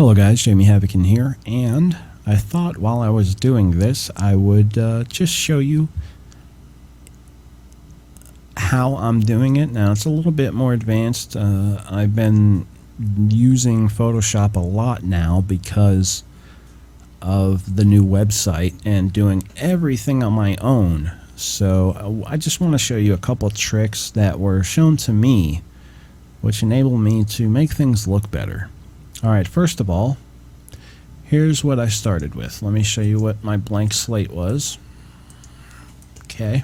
Hello guys, Jamie Havoc here, and I thought while I was doing this I would just show you how I'm doing it. Now it's a little bit more advanced. I've been using Photoshop a lot now because of the new website and doing everything on my own. So I just want to show you a couple tricks that were shown to me which enable me to make things look better. Alright, first of all, here's what I started with. Let me show you what my blank slate was. Okay,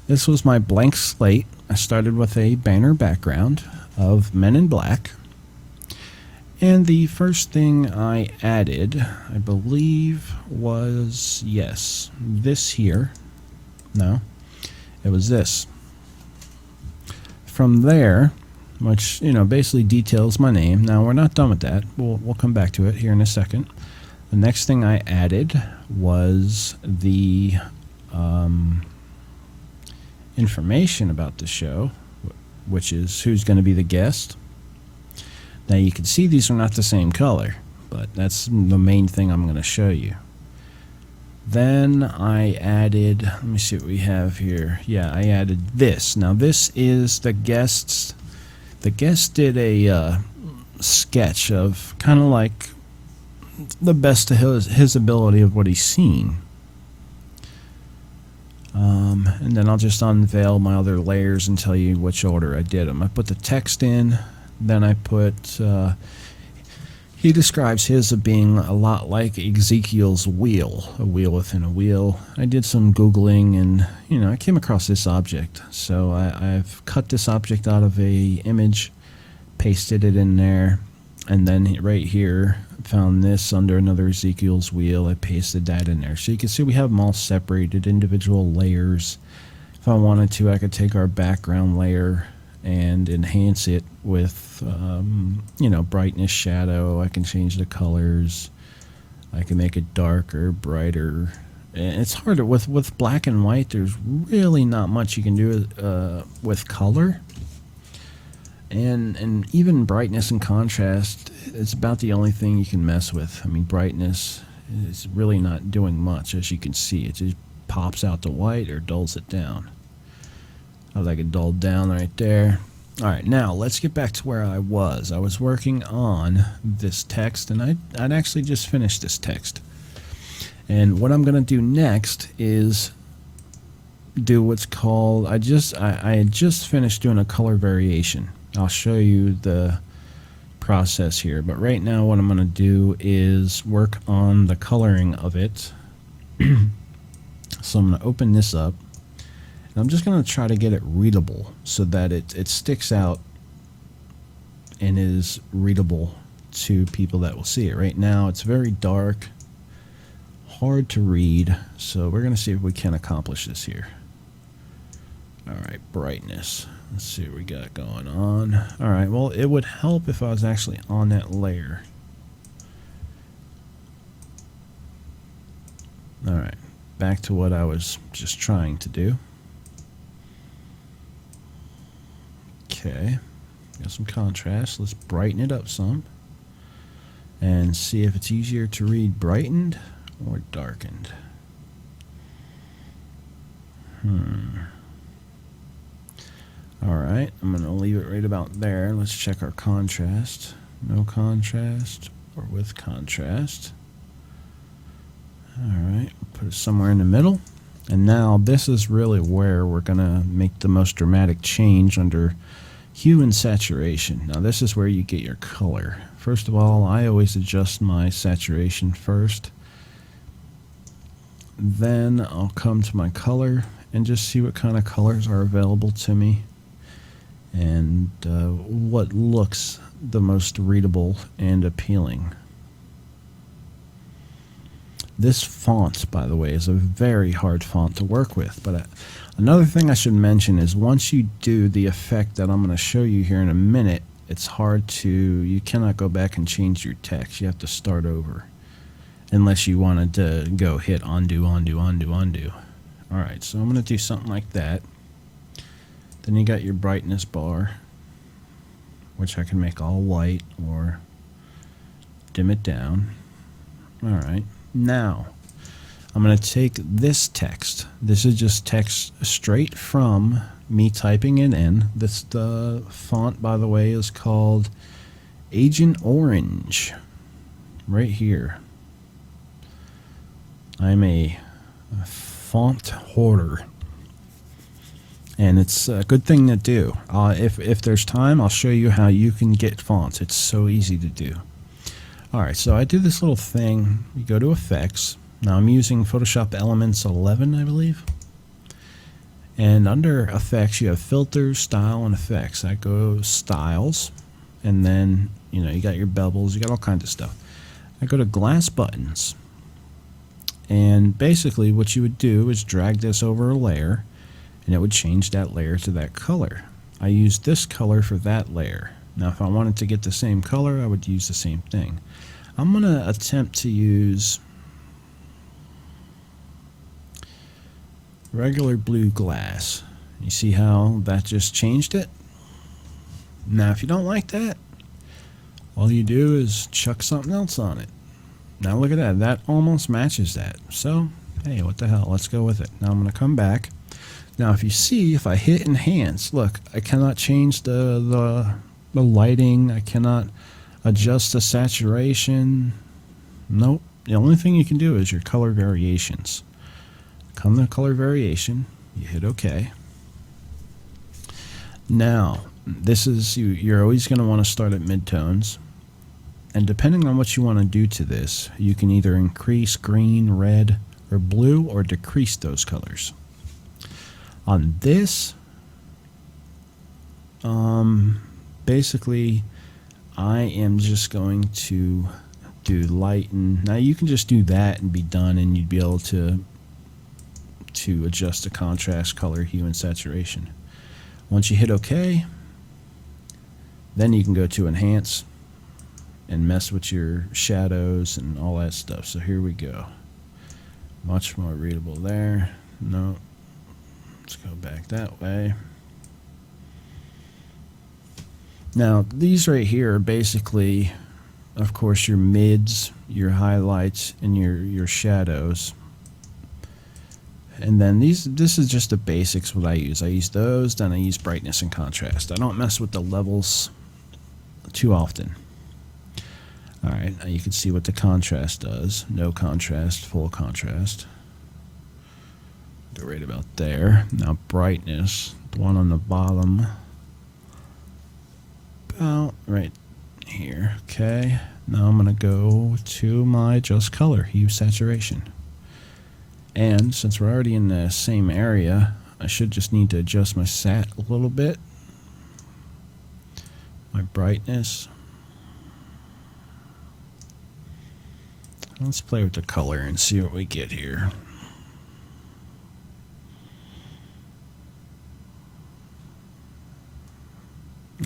this was my blank slate. I started with a banner background of Men in Black. And the first thing I added, I believe, was, yes, this here. No, it was this. From there, which, you know, basically details my name. Now, we're not done with that. We'll come back to it here in a second. The next thing I added was the information about the show, which is who's going to be the guest. Now, you can see these are not the same color, but that's the main thing I'm going to show you. Then I added, let me see what we have here. Yeah, I added this. Now, this is the guest's. The guest did a sketch of kind of like the best of his ability of what he's seen. And then I'll just unveil my other layers and tell you which order I did them. I put the text in, then I put, he describes his as being a lot like Ezekiel's wheel, a wheel within a wheel. I did some Googling and, you know, I came across this object. So I've cut this object out of a image, pasted it in there, and then right here, found this under another Ezekiel's wheel. I pasted that in there. So you can see we have them all separated, individual layers. If I wanted to, I could take our background layer and enhance it with, you know, brightness, shadow. I can change the colors. I can make it darker, brighter. And it's harder with black and white. There's really not much you can do with color. And even brightness and contrast is about the only thing you can mess with. I mean, brightness is really not doing much, as you can see. It just pops out the white or dulls it down. I like it dulled down right there. Alright, now let's get back to where I was. I was working on this text, and I'd actually just finished this text. And what I'm going to do next is do what's called, I had just finished doing a color variation. I'll show you the process here, but right now what I'm going to do is work on the coloring of it. So I'm going to open this up. I'm just going to try to get it readable so that it sticks out and is readable to people that will see it. Right now it's very dark, hard to read, so we're going to see if we can accomplish this here. Alright, brightness. Let's see what we got going on. Alright, well, it would help if I was actually on that layer. Alright, back to what I was just trying to do. Okay, got some contrast. Let's brighten it up some and see if it's easier to read brightened or darkened. Alright, I'm going to leave it right about there. Let's check our contrast. No contrast or with contrast. Alright, put it somewhere in the middle. And now this is really where we're going to make the most dramatic change under hue and saturation. Now this is where you get your color. First of all, I always adjust my saturation first. Then I'll come to my color and just see what kind of colors are available to me and what looks the most readable and appealing. This font, by the way, is a very hard font to work with, but another thing I should mention is once you do the effect that I'm going to show you here in a minute, it's hard to, you cannot go back and change your text. You have to start over unless you wanted to go hit undo, undo, undo, undo. Alright, so I'm going to do something like that. Then you got your brightness bar, which I can make all white or dim it down. All right, now I'm going to take this text. This is just text straight from me typing it in. The font, by the way, is called Agent Orange. Right here. I'm a font hoarder, and it's a good thing to do. If there's time, I'll show you how you can get fonts. It's so easy to do. Alright, so I do this little thing. You go to Effects. Now I'm using Photoshop Elements 11, I believe. And under Effects, you have Filters, Style, and Effects. I go Styles, and then, you got your bevels, you got all kinds of stuff. I go to Glass Buttons. And basically what you would do is drag this over a layer, and it would change that layer to that color. I use this color for that layer. Now if I wanted to get the same color, I would use the same thing. I'm going to attempt to use regular blue glass. You see how that just changed it? Now if you don't like that, all you do is chuck something else on it. Now look at that. That almost matches that. So, hey, what the hell? Let's go with it. Now I'm going to come back. Now if you see, if I hit Enhance, look, I cannot change the lighting. I cannot adjust the saturation. Nope. The only thing you can do is your color variations. Come to color variation. You hit OK. Now, this is, you're always going to want to start at midtones. And depending on what you want to do to this, you can either increase green, red, or blue, or decrease those colors. On this, basically, I am just going to do lighten. Now you can just do that and be done, and you'd be able to adjust the contrast, color, hue, and saturation. Once you hit OK, then you can go to Enhance and mess with your shadows and all that stuff. So here we go. Much more readable there. No. Let's go back that way. Now, these right here are basically, of course, your mids, your highlights, and your shadows. And then this is just the basics what I use. I use those, then I use brightness and contrast. I don't mess with the levels too often. Alright, now you can see what the contrast does. No contrast, full contrast. Go right about there. Now brightness, the one on the bottom. About right here. Okay, now I'm going to go to my adjust color, hue, saturation. And since we're already in the same area, I should just need to adjust my sat a little bit. My brightness. Let's play with the color and see what we get here.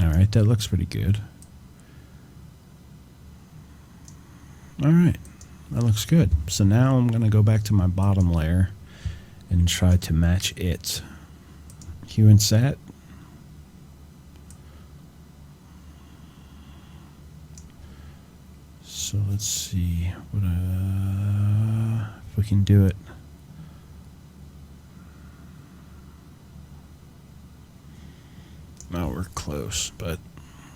Alright, that looks pretty good. Alright, that looks good. So now I'm going to go back to my bottom layer and try to match it. Hue and sat. So let's see what if we can do it. No, we're close, but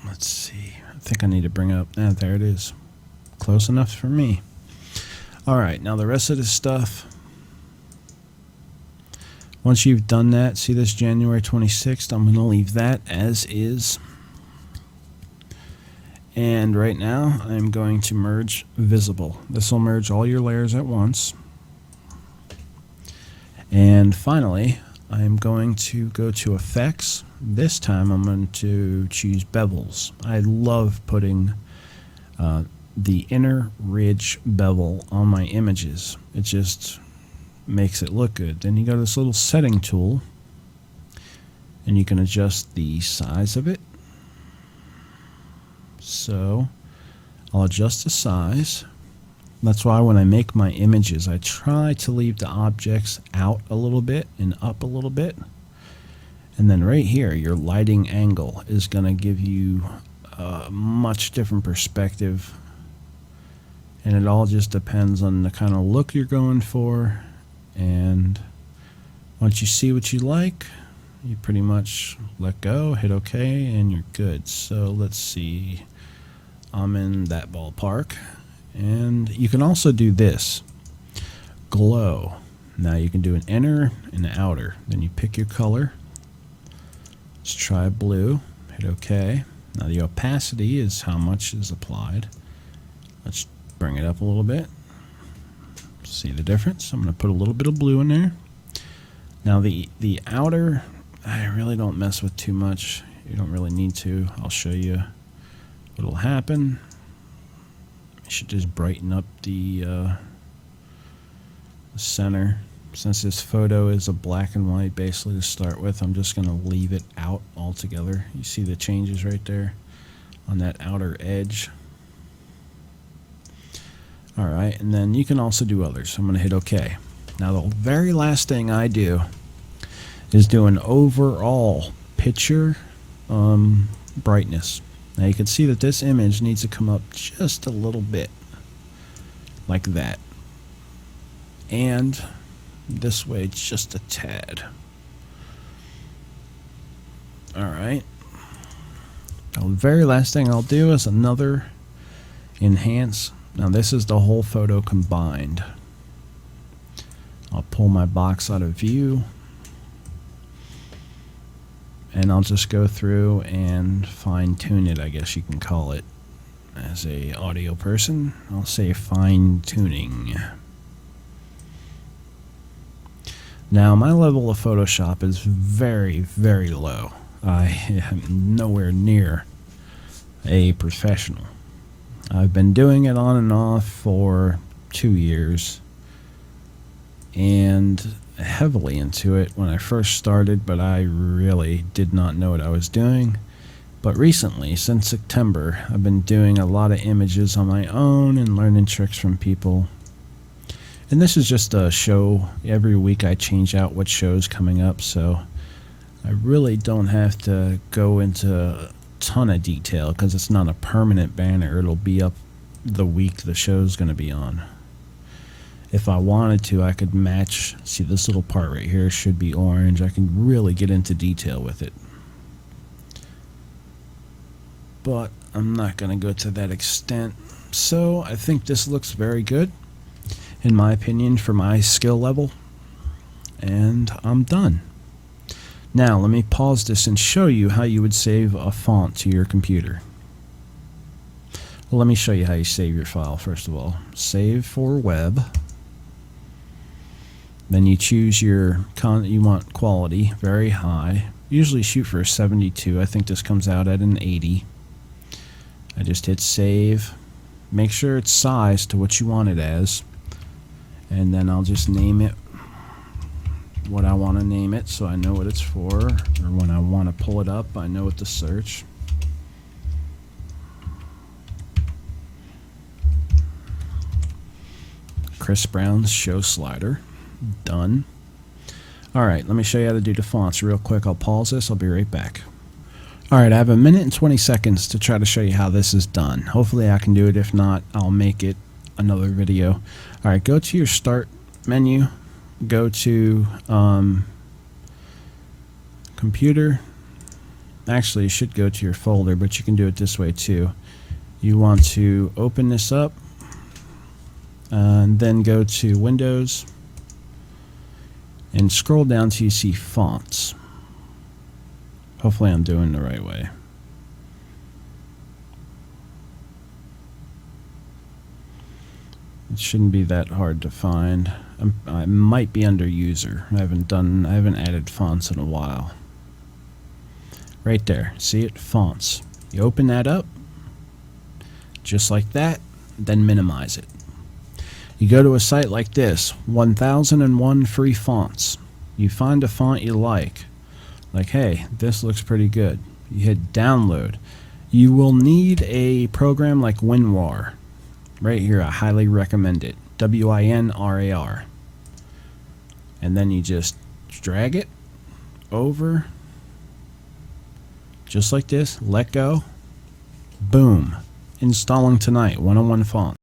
let's see. I think I need to bring up. There it is. Close enough for me. All right, now the rest of this stuff. Once you've done that, see this January 26th. I'm going to leave that as is. And right now, I'm going to merge visible. This will merge all your layers at once. And finally, I'm going to go to Effects. This time, I'm going to choose Bevels. I love putting the inner ridge bevel on my images. It just makes it look good. Then you go to this little setting tool, and you can adjust the size of it. So I'll adjust the size. That's why when I make my images, I try to leave the objects out a little bit and up a little bit. And then right here, your lighting angle is going to give you a much different perspective And it all just depends on the kind of look you're going for. And once you see what you like, you pretty much let go, hit OK, and you're good. So let's see. I'm in that ballpark. And you can also do this. Glow. Now you can do an inner and an outer. Then you pick your color. Let's try blue. Hit OK. Now the opacity is how much is applied. Let's bring it up a little bit. See the difference? I'm going to put a little bit of blue in there. Now the outer, I really don't mess with too much. You don't really need to. I'll show you what will happen. You should just brighten up the center. Since this photo is a black and white basically to start with, I'm just going to leave it out altogether. You see the changes right there on that outer edge. Alright, and then you can also do others. I'm going to hit OK. Now the very last thing I do is do an overall picture brightness. Now you can see that this image needs to come up just a little bit, like that. And this way just a tad. Alright. The very last thing I'll do is another enhance. Now this is the whole photo combined. I'll pull my box out of view. And I'll just go through and fine tune it, I guess you can call it. As a audio person, I'll say fine tuning. Now my level of Photoshop is very, very low. I am nowhere near a professional. I've been doing it on and off for 2 years and heavily into it when I first started, but I really did not know what I was doing. But recently, since September, I've been doing a lot of images on my own and learning tricks from people. And this is just a show. Every week I change out what show's coming up, so I really don't have to go into a ton of detail because it's not a permanent banner. It'll be up the week the show's going to be on. If I wanted to, I could match. See, this little part right here should be orange. I can really get into detail with it. But I'm not going to go to that extent. So I think this looks very good, in my opinion, for my skill level. And I'm done. Now let me pause this and show you how you would save a font to your computer. Well, let me show you how you save your file first of all. Save for web. Then you choose your you want quality very high. Usually shoot for a 72. I think this comes out at an 80. I just hit save. Make sure it's sized to what you want it as. And then I'll just name it what I want to name it so I know what it's for. Or when I want to pull it up, I know what to search. Chris Brown's show slider. Done. Alright, let me show you how to do the fonts real quick. I'll pause this. I'll be right back. Alright, I have 1 minute and 20 seconds to try to show you how this is done. Hopefully I can do it. If not, I'll make it another video. Alright, go to your start menu. Go to computer. Actually, you should go to your folder, but you can do it this way too. You want to open this up and then go to Windows and scroll down till you see fonts. Hopefully I'm doing the right way. It shouldn't be that hard to find. I might be under user. I haven't added fonts in a while. Right there, see it? Fonts. You open that up, just like that, then minimize it. You go to a site like this, 1001 free fonts. You find a font you like, hey, this looks pretty good. You hit download. You will need a program like WinRAR. Right here, I highly recommend it. WinRAR. And then you just drag it over, just like this, let go, boom. Installing tonight, 101 font.